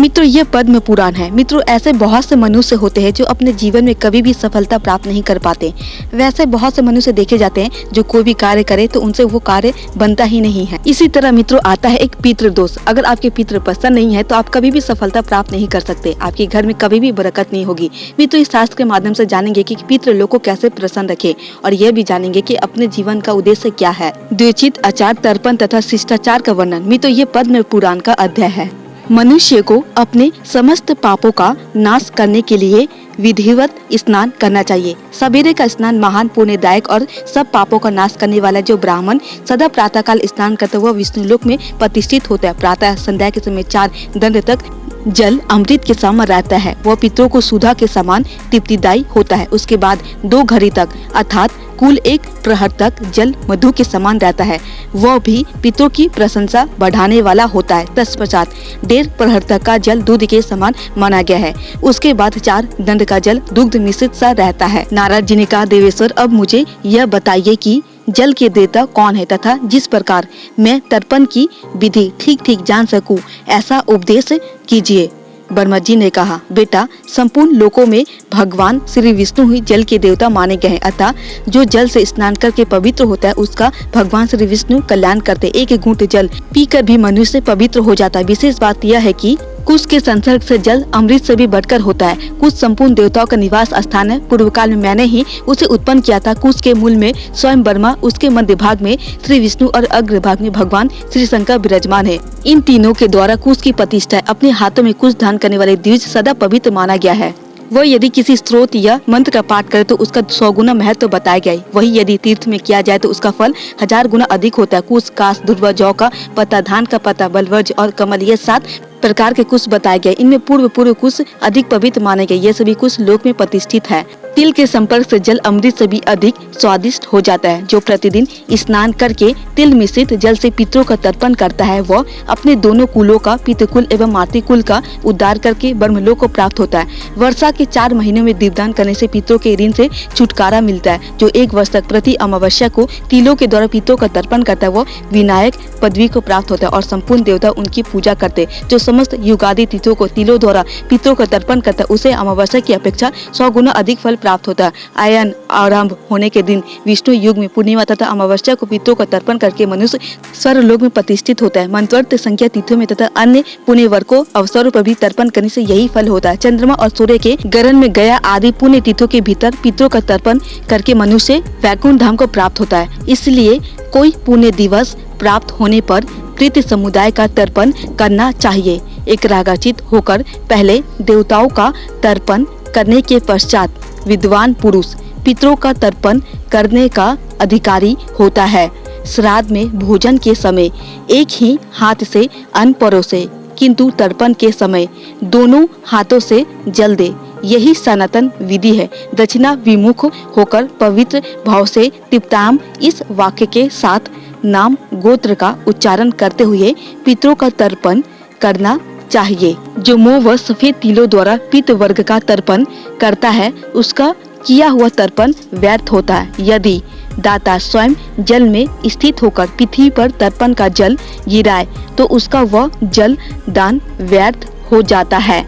मित्रों, ये पद्म पुराण है। मित्रों, ऐसे बहुत से मनुष्य होते हैं जो अपने जीवन में कभी भी सफलता प्राप्त नहीं कर पाते। वैसे बहुत से मनुष्य देखे जाते हैं जो कोई भी कार्य करे तो उनसे वो कार्य बनता ही नहीं है। इसी तरह मित्रों आता है एक पितृ दोष। अगर आपके पितृ पसंद नहीं है तो आप कभी भी सफलता प्राप्त नहीं कर सकते। आपके घर में कभी भी बरकत नहीं होगी। मित्रों, इस शास्त्र के माध्यम से जानेंगे कि पितृ लोग को कैसे प्रसन्न रखे और यह भी जानेंगे कि अपने जीवन का उद्देश्य क्या है। द्विचित, आचार, तर्पण तथा शिष्टाचार का वर्णन। मित्रों, ये पद्म पुराण का अध्याय है। मनुष्य को अपने समस्त पापों का नाश करने के लिए विधिवत स्नान करना चाहिए। सवेरे का स्नान महान पुण्यदायक और सब पापों का नाश करने वाला जो ब्राह्मण सदा प्रातः काल स्नान करता है वह विष्णु लोक में प्रतिष्ठित होता है। प्रातः संध्या के समय 4 दंड तक जल अमृत के समान रहता है। वह पितरों को सुधा के समान तृप्तिदायी होता है। उसके बाद 2 घड़ी तक अर्थात कुल 1 प्रहर तक जल मधु के समान रहता है। वह भी पितरों की प्रशंसा बढ़ाने वाला होता है। तत्पश्चात 1.5 प्रहर तक का जल दूध के समान माना गया है। उसके बाद 4 दंड का जल दुग्ध मिश्रित सा रहता है। नारद जी ने कहा, देवेश्वर, अब मुझे यह बताइए कि जल के देवता कौन है तथा जिस प्रकार मैं तर्पण की विधि ठीक ठीक जान सकूं ऐसा उपदेश कीजिए। ब्रह्मा जी ने कहा, बेटा, संपूर्ण लोकों में भगवान श्री विष्णु ही जल के देवता माने गए हैं। अतः जो जल से स्नान करके पवित्र होता है उसका भगवान श्री विष्णु कल्याण करते। एक घूंट जल पीकर भी मनुष्य पवित्र हो जाता है। विशेष बात यह है कि कुश के संसर्ग से जल अमृत से भी बढ़कर होता है। कुश संपूर्ण देवताओं का निवास स्थान है। पूर्व काल में मैंने ही उसे उत्पन्न किया था। कुश के मूल में स्वयं ब्रह्मा, उसके मध्य भाग में श्री विष्णु और अग्र भाग में भगवान श्री शंकर विराजमान है। इन तीनों के द्वारा कुश की प्रतिष्ठा है। अपने हाथों में कुश धारण करने वाले द्विज सदा पवित्र माना गया है। वह यदि किसी स्त्रोत या मंत्र का पाठ करे तो उसका 100 गुना महत्व बताया गया है। वही यदि तीर्थ में किया जाए तो उसका फल 1000 गुना अधिक होता है। कुश, काश, दुर्वा, जौ का पत्ता, धान का पत्ता, बलवर्ज और कमल, ये 7 प्रकार के कुश बताए गए। इनमें पूर्व कुश अधिक पवित्र माने गए। ये सभी कुश लोक में प्रतिष्ठित है। तिल के संपर्क से जल अमृत से भी अधिक स्वादिष्ट हो जाता है। जो प्रतिदिन स्नान करके तिल मिश्रित जल से पितरों का तर्पण करता है वह अपने दोनों कुलों का, पितृकुल एवं मातृकुल का उद्धार करके ब्रह्मलोक को प्राप्त होता है। वर्षा के 4 महीनों में दीपदान करने से पितरों के ऋण से छुटकारा मिलता है। जो 1 वर्ष तक प्रति अमावस्या को तिलों के द्वारा पितरों का तर्पण करता है वह विनायक पदवी को प्राप्त होता है और संपूर्ण देवता उनकी पूजा करते। जो समस्त युगादि तिथियों को तिलों द्वारा पितरों का तर्पण करता है उसे अमावस्या की अपेक्षा 100 गुना अधिक फल प्राप्त होता है। आयन आरंभ होने के दिन विष्णु युग में पूर्णिमा तथा अमावस्या को पितरों का तर्पण करके मनुष्य स्वर्गलोक में प्रतिष्ठित होता है। मंत्रवर्त संख्या तिथियों में तथा अन्य पुण्य वर्ग को अवसरों पर भी तर्पण करने से यही फल होता है। चंद्रमा और सूर्य के ग्रहण में गया आदि पुण्य तिथियों के भीतर पितरों का तर्पण करके मनुष्य वैकुंठ धाम को प्राप्त होता है। इसलिए कोई पुण्य दिवस प्राप्त होने पर कृत समुदाय का तर्पण करना चाहिए। एक रागाचित होकर पहले देवताओं का तर्पण करने के पश्चात विद्वान पुरुष पितरों का तर्पण करने का अधिकारी होता है। श्राद्ध में भोजन के समय एक ही हाथ से अन्न परोसे, किंतु तर्पण के समय दोनों हाथों से जल दे। यही सनातन विधि है। दक्षिणा विमुख होकर पवित्र भाव से तिप्ताम इस वाक्य के साथ नाम गोत्र का उच्चारण करते हुए पितरों का तर्पण करना चाहिए। जो मोह व सफेद तिलों द्वारा पित वर्ग का तर्पण करता है उसका किया हुआ तर्पण व्यर्थ होता है। यदि दाता स्वयं जल में स्थित होकर पृथ्वी पर तर्पण का जल गिराए तो उसका वह जल दान व्यर्थ हो जाता है,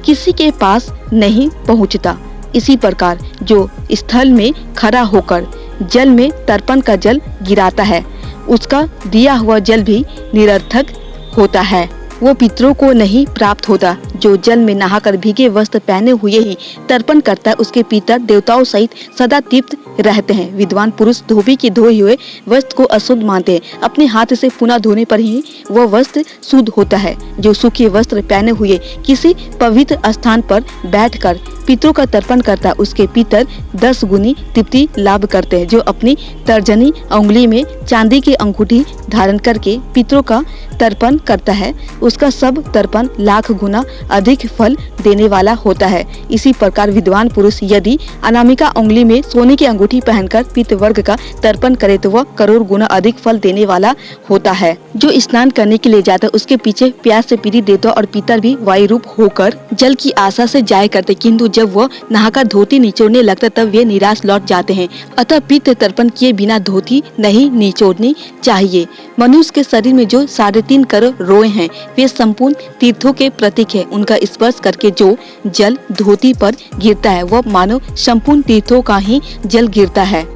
किसी के पास नहीं पहुंचता। इसी प्रकार जो स्थल में खड़ा होकर जल में तर्पण का जल गिराता है उसका दिया हुआ जल भी निरर्थक होता है, वो पितरों को नहीं प्राप्त होता। जो जल में नहाकर भीगे वस्त्र पहने हुए ही तर्पण करता है उसके पितर देवताओं सहित सदा तृप्त रहते हैं। विद्वान पुरुष धोबी के धोए हुए वस्त्र को अशुद्ध मानते हैं। अपने हाथ से पुनः धोने पर ही वह वस्त्र शुद्ध होता है। जो सूखे वस्त्र पहने हुए किसी पवित्र स्थान पर बैठकर पितरों का तर्पण करता है उसके पितर 10 गुनी तृप्ति लाभ करते हैं। जो अपनी तर्जनी उंगली में चांदी की अंगूठी धारण करके पितरों का तर्पण करता है उसका सब तर्पण लाख गुना अधिक फल देने वाला होता है। इसी प्रकार विद्वान पुरुष यदि अनामिका उंगली में सोने की अंगूठी पहनकर पितृ वर्ग का तर्पण करे तो वह करोड़ गुना अधिक फल देने वाला होता है। जो स्नान करने के लिए जाता है उसके पीछे प्यास से पीड़ित देवता और पितर भी वायु रूप होकर जल की आशा से जाया करते, किंतु जब वह नहाकर धोती निचोड़ने लगता तब वे निराश लौट जाते हैं। अतः पितृ तर्पण किए बिना धोती नहीं निचोड़नी चाहिए। मनुष्य के शरीर में जो 3.5 3 करोड़ रोए हैं। वे संपूर्ण तीर्थों के प्रतीक है। उनका स्पर्श करके जो जल धोती पर गिरता है वह मानो संपूर्ण तीर्थों का ही जल गिरता है।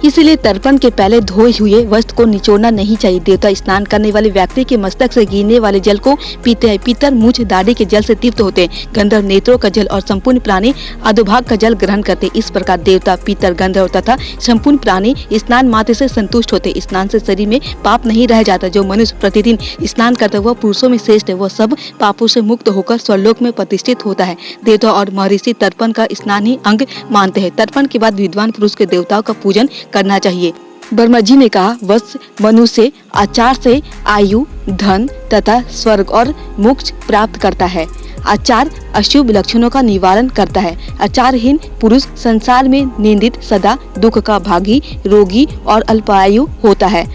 इसीलिए तर्पण के पहले धोए हुए वस्त्र को निचोड़ना नहीं चाहिए। देवता स्नान करने वाले व्यक्ति के मस्तक से गिरने वाले जल को पीते हैं। पितर मुझ दाढ़ी के जल से तृप्त होते हैं। गंधर्व नेत्रों का जल और संपूर्ण प्राणी अधोभाग का जल ग्रहण करते हैं। इस प्रकार देवता, पितर, गंधर्व तथा संपूर्ण प्राणी स्नान मात्र से संतुष्ट होते। स्नान से शरीर में पाप नहीं रह जाता। जो मनुष्य प्रतिदिन स्नान करता है वह पुरुषों में श्रेष्ठ है। वह सब पापों से मुक्त होकर स्वर्लोक में प्रतिष्ठित होता है। देवता और महर्षि तर्पण का स्नान ही अंग मानते हैं। तर्पण के बाद विद्वान पुरुष के देवताओं का पूजन करना चाहिए। ब्रह्मा जी ने कहा, वत्स मनुष्य आचार से आयु, धन तथा स्वर्ग और मोक्ष प्राप्त करता है। आचार अशुभ लक्षणों का निवारण करता है। आचारहीन पुरुष संसार में निंदित, सदा दुख का भागी, रोगी और अल्पायु होता है।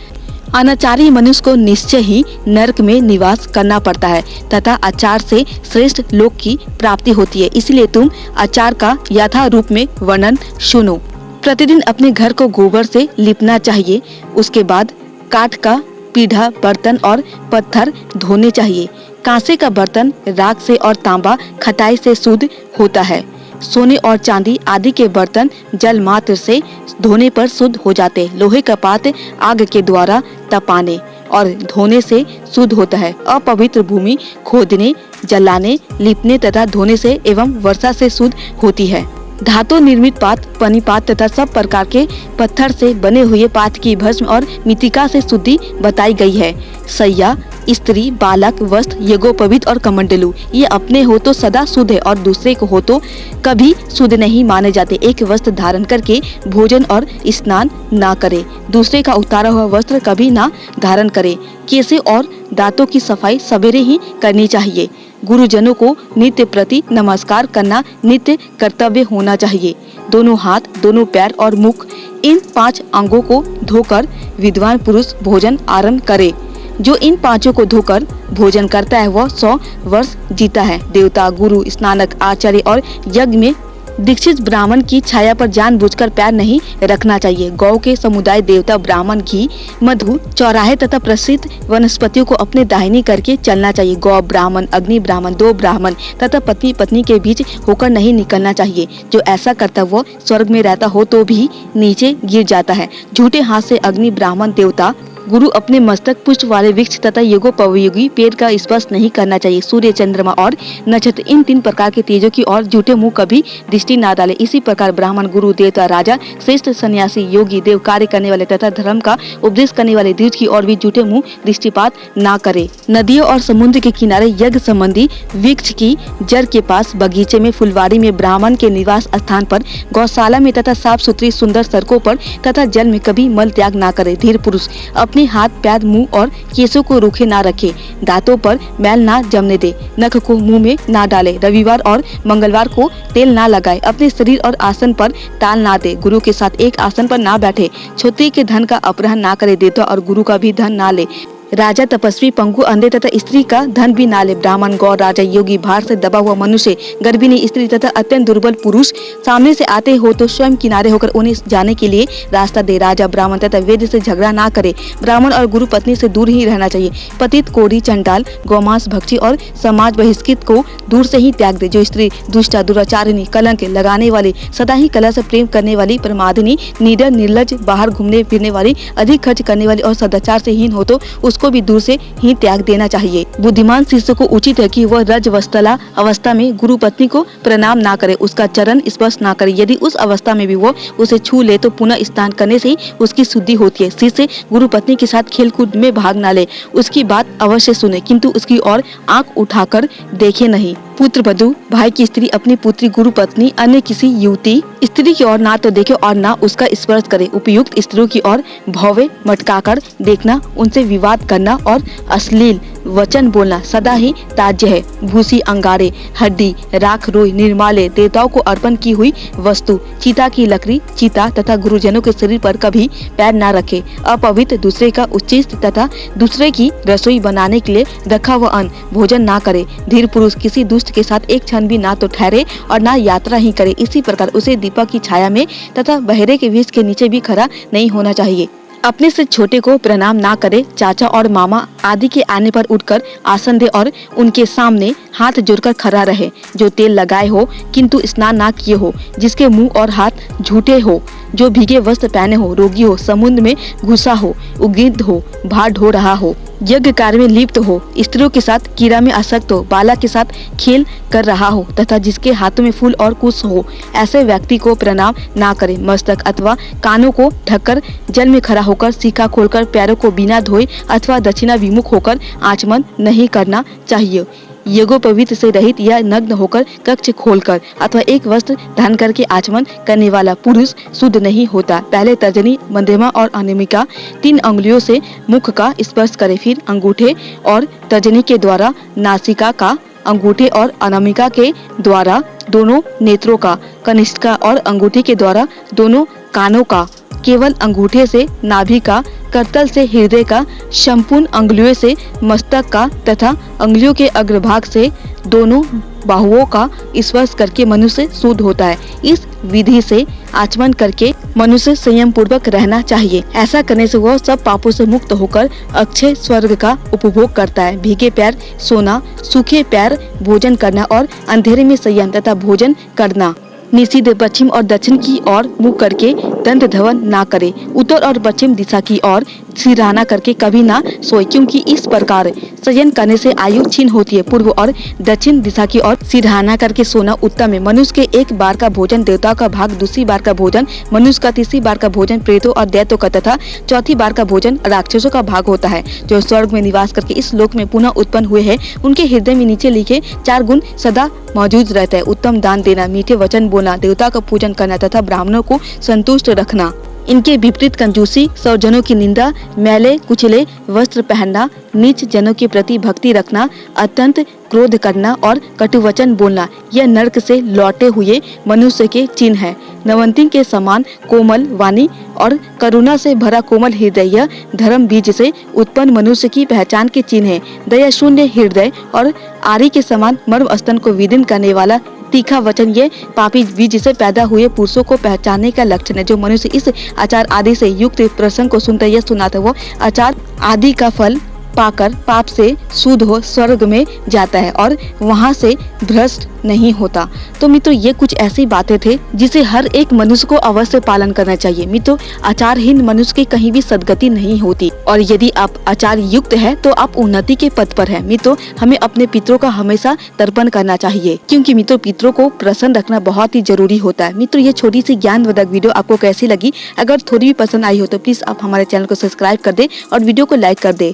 अनाचारी मनुष्य को निश्चय ही नरक में निवास करना पड़ता है तथा आचार से श्रेष्ठ लोक की प्राप्ति होती है। इसलिए तुम आचार का यथा रूप में वर्णन सुनो। प्रतिदिन अपने घर को गोबर से लिपना चाहिए। उसके बाद काठ का पीढ़ा, बर्तन और पत्थर धोने चाहिए। कांसे का बर्तन राख से और तांबा खटाई से शुद्ध होता है। सोने और चांदी आदि के बर्तन जल मात्र से धोने पर शुद्ध हो जाते। लोहे का पात्र आग के द्वारा तपाने और धोने से शुद्ध होता है। अपवित्र भूमि खोदने, जलाने, लिपने तथा धोने से एवं वर्षा से शुद्ध होती है। धातु निर्मित पात्र, पनिपात तथा सब प्रकार के पत्थर से बने हुए पात्र की भस्म और मृत्तिका से शुद्धि बताई गई है। सैया, स्त्री, बालक, वस्त्र, यज्ञोपवीत और कमंडलू ये अपने हो तो सदा शुद्ध है और दूसरे को हो तो कभी शुद्ध नहीं माने जाते। एक वस्त्र धारण करके भोजन और स्नान ना करे। दूसरे का उतारा हुआ वस्त्र कभी ना धारण करे। केसे और दांतों की सफाई सवेरे ही करनी चाहिए। गुरुजनों को नित्य प्रति नमस्कार करना नित्य कर्तव्य होना चाहिए। दोनों हाथ, दोनों पैर और मुख इन 5 अंगों को धोकर विद्वान पुरुष भोजन आरंभ करे। जो इन 5 को धोकर भोजन करता है वह 100 वर्ष जीता है। देवता, गुरु, स्नानक, आचार्य और यज्ञ में दीक्षित ब्राह्मण की छाया पर जानबूझकर पैर नहीं रखना चाहिए। गौ के समुदाय देवता, ब्राह्मण, घी, मधु, चौराहे तथा प्रसिद्ध वनस्पतियों को अपने दाहिनी करके चलना चाहिए। गौ ब्राह्मण, अग्नि ब्राह्मण, 2 ब्राह्मण तथा पत्नी पत्नी के बीच होकर नहीं निकलना चाहिए। जो ऐसा करता वो स्वर्ग में रहता हो तो भी नीचे गिर जाता है। झूठे हाथ से अग्नि, ब्राह्मण, देवता, गुरु अपने मस्तक, पुष्प वाले वृक्ष तथा यज्ञोपयोगी पेड़ का स्पर्श नहीं करना चाहिए। सूर्य, चंद्रमा और नक्षत्र इन 3 प्रकार के तेजों की ओर झूठे मुंह कभी दृष्टि ना डाले। इसी प्रकार ब्राह्मण, गुरु, देवता, राजा, श्रेष्ठ सन्यासी, योगी, देव, कार्य करने वाले तथा धर्म का उपदेश करने वाले द्विज की ओर भी झूठे मुंह दृष्टिपात ना करे। नदियों और समुद्र के किनारे यज्ञ संबंधी वृक्ष की जड़ के पास, बगीचे में, फुलवाड़ी में, ब्राह्मण के निवास स्थान पर, गौशाला में तथा साफ सुथरी सुंदर सड़कों पर तथा जल में कभी मल त्याग ना करे। धीर पुरुष अपने हाथ, पैर, मुंह और केसों को रूखे ना रखे। दांतों पर मैल ना जमने दे। नख को मुंह में ना डाले। रविवार और मंगलवार को तेल ना लगाए। अपने शरीर और आसन पर ताल ना दे। गुरु के साथ एक आसन पर ना बैठे। क्षत्रिय के धन का अपहरण ना करे। देवता और गुरु का भी धन ना ले। राजा, तपस्वी, पंगु, अंधे तथा स्त्री का धन भी ना ले। ब्राह्मण, गौ, राजा, योगी, भार से दबा हुआ मनुष्य, गर्भिणी स्त्री तथा अत्यंत दुर्बल पुरुष सामने से आते हो तो स्वयं किनारे होकर उन्हें जाने के लिए रास्ता दे। राजा, ब्राह्मण तथा वेद से झगड़ा ना करे। ब्राह्मण और गुरु पत्नी से दूर ही रहना चाहिए। पतित, कोढ़ी, चंडाल, गौमांस भक्षी और समाज बहिष्कृत को दूर से ही त्याग दे। जो स्त्री दुष्टा, दुराचारिणी, कलंक लगाने वाली, सदा ही कला से प्रेम करने वाली, प्रमादिनी, निडर, निर्लज, बाहर घूमने फिरने वाली, अधिक खर्च करने वाली और सदाचार से हीन हो तो उसको भी दूर से ही त्याग देना चाहिए। बुद्धिमान शिष्य को उचित है कि वह रजवस्तला अवस्था में गुरु पत्नी को प्रणाम ना करे, उसका चरण स्पर्श ना करे। यदि उस अवस्था में भी वो उसे छू ले तो पुनः स्नान करने से ही उसकी शुद्धि होती है। शिष्य गुरु पत्नी के साथ खेलकूद में भाग ना ले। उसकी बात अवश्य सुने किंतु उसकी ओर आंख उठाकर देखे नहीं। पुत्र वधू, भाई की स्त्री अपनी पुत्री, गुरु पत्नी, अन्य किसी युवती स्त्री की ओर ना तो देखे और ना उसका स्पर्श करे। उपयुक्त स्त्रियों की ओर भौवे मटकाकर देखना, उनसे विवाद करना और अश्लील वचन बोलना सदा ही त्याज्य है। भूसी, अंगारे, हड्डी, राख, रोई, निर्माल्य, देवताओं को अर्पण की हुई वस्तु, चीता की लकड़ी, चीता तथा गुरुजनों के शरीर पर कभी पैर ना रखे। अपवित्र, दूसरे का उच्चिष्ट तथा दूसरे की रसोई बनाने के लिए रखा हुआ अन्न भोजन ना करे। धीर पुरुष किसी दुष्ट के साथ एक क्षण भी ना तो ठहरे और ना यात्रा ही करे। इसी प्रकार उसे दीपक की छाया में तथा बहरे के वृक्ष के नीचे भी खड़ा नहीं होना चाहिए। अपने से छोटे को प्रणाम ना करे, चाचा और मामा आदि के आने पर उठकर आसन दे और उनके सामने हाथ जोड़कर खड़ा रहे। जो तेल लगाए हो किंतु स्नान ना किए हो, जिसके मुंह और हाथ झूठे हो, जो भीगे वस्त्र पहने हो, रोगी हो, समुद्र में घुसा हो, उगिद्ध हो, भार ढो रहा हो, यज्ञ कार्य में लिप्त हो, स्त्रियों के साथ कीड़ा में आसक्त हो, बालक के साथ खेल कर रहा हो तथा जिसके हाथों में फूल और कुश हो, ऐसे व्यक्ति को प्रणाम ना करे। मस्तक अथवा कानों को ढककर जल में खड़ा होकर, सीखा खोलकर, पैरों को बिना धोए अथवा दक्षिणा विमुख होकर आचमन नहीं करना चाहिए। यज्ञोपवीत से रहित या नग्न होकर, कक्ष खोलकर अथवा एक वस्त्र धारण करके आचमन करने वाला पुरुष शुद्ध नहीं होता। पहले तर्जनी, मध्यमा और अनामिका 3 अंगुलियों से मुख का स्पर्श करे, फिर अंगूठे और तर्जनी के द्वारा नासिका का, अंगूठे और अनामिका के द्वारा दोनों नेत्रों का, कनिष्ठिका और अंगूठे के द्वारा दोनों कानों का, केवल अंगूठे से नाभि का, करतल से हृदय का, संपूर्ण अंगुलियों से मस्तक का तथा अंगुलियों के अग्रभाग से दोनों बाहुओं का स्पर्श करके मनुष्य शुद्ध होता है। इस विधि से आचमन करके मनुष्य संयम पूर्वक रहना चाहिए। ऐसा करने से वह सब पापों से मुक्त होकर अक्षय स्वर्ग का उपभोग करता है। भीगे पैर सोना, सूखे पैर भोजन करना और अंधेरे में शयन तथा भोजन करना। निषिद्ध पश्चिम और दक्षिण की ओर मुख करके दंत धवन ना करे। उत्तर और पश्चिम दिशा की ओर सिरहाना करके कभी ना सोए, क्योंकि इस प्रकार शयन करने से आयु क्षीण होती है। पूर्व और दक्षिण दिशा की ओर सिरहाना करके सोना उत्तम है। मनुष्य के एक बार का भोजन देवताओं का भाग, दूसरी बार का भोजन मनुष्य का, तीसरी बार का भोजन प्रेतों और दैत्यों का तथा चौथी बार का भोजन राक्षसों का भाग होता है। जो स्वर्ग में निवास करके इस लोक में पुनः उत्पन्न हुए हैं, उनके हृदय में नीचे लिखे 4 गुण सदा मौजूद रहता है। उत्तम दान देना, मीठे वचन बोलना, देवता का पूजन करना तथा ब्राह्मणों को संतुष्ट रखना। इनके विपरीत कंजूसी, सौजनों की निंदा, मैले कुचले वस्त्र पहनना, नीच जनों के प्रति भक्ति रखना, अत्यंत क्रोध करना और कटुवचन बोलना, यह नरक से लौटे हुए मनुष्य के चिन्ह है। नवंती के समान कोमल वाणी और करुणा से भरा कोमल हृदय, यह धर्म बीज से उत्पन्न मनुष्य की पहचान के चिन्ह है। दया शून्य हृदय और आरी के समान मर्म स्तन को विदीर्ण करने वाला तीखा वचन, ये पापी बीज से पैदा हुए पुरुषों को पहचानने का लक्षण है। जो मनुष्य इस आचार आदि से युक्त प्रसंग को सुनता यह सुनाता वो आचार आदि का फल पाकर पाप से शुद्ध हो स्वर्ग में जाता है और वहां से भ्रष्ट नहीं होता। तो मित्रों, ये कुछ ऐसी बातें थे जिसे हर एक मनुष्य को अवश्य पालन करना चाहिए। मित्रों, आचारहीन मनुष्य की कहीं भी सदगति नहीं होती और यदि आप आचार युक्त है तो आप उन्नति के पथ पर है। मित्रों, हमें अपने पितरों का हमेशा तर्पण करना चाहिए, क्योंकि मित्रों पितरों को प्रसन्न रखना बहुत ही जरूरी होता है। मित्रों, ये छोटी सी ज्ञानवर्धक वीडियो आपको कैसी लगी? अगर थोड़ी भी पसंद आई हो तो प्लीज आप हमारे चैनल को सब्सक्राइब कर दे और वीडियो को लाइक कर दे।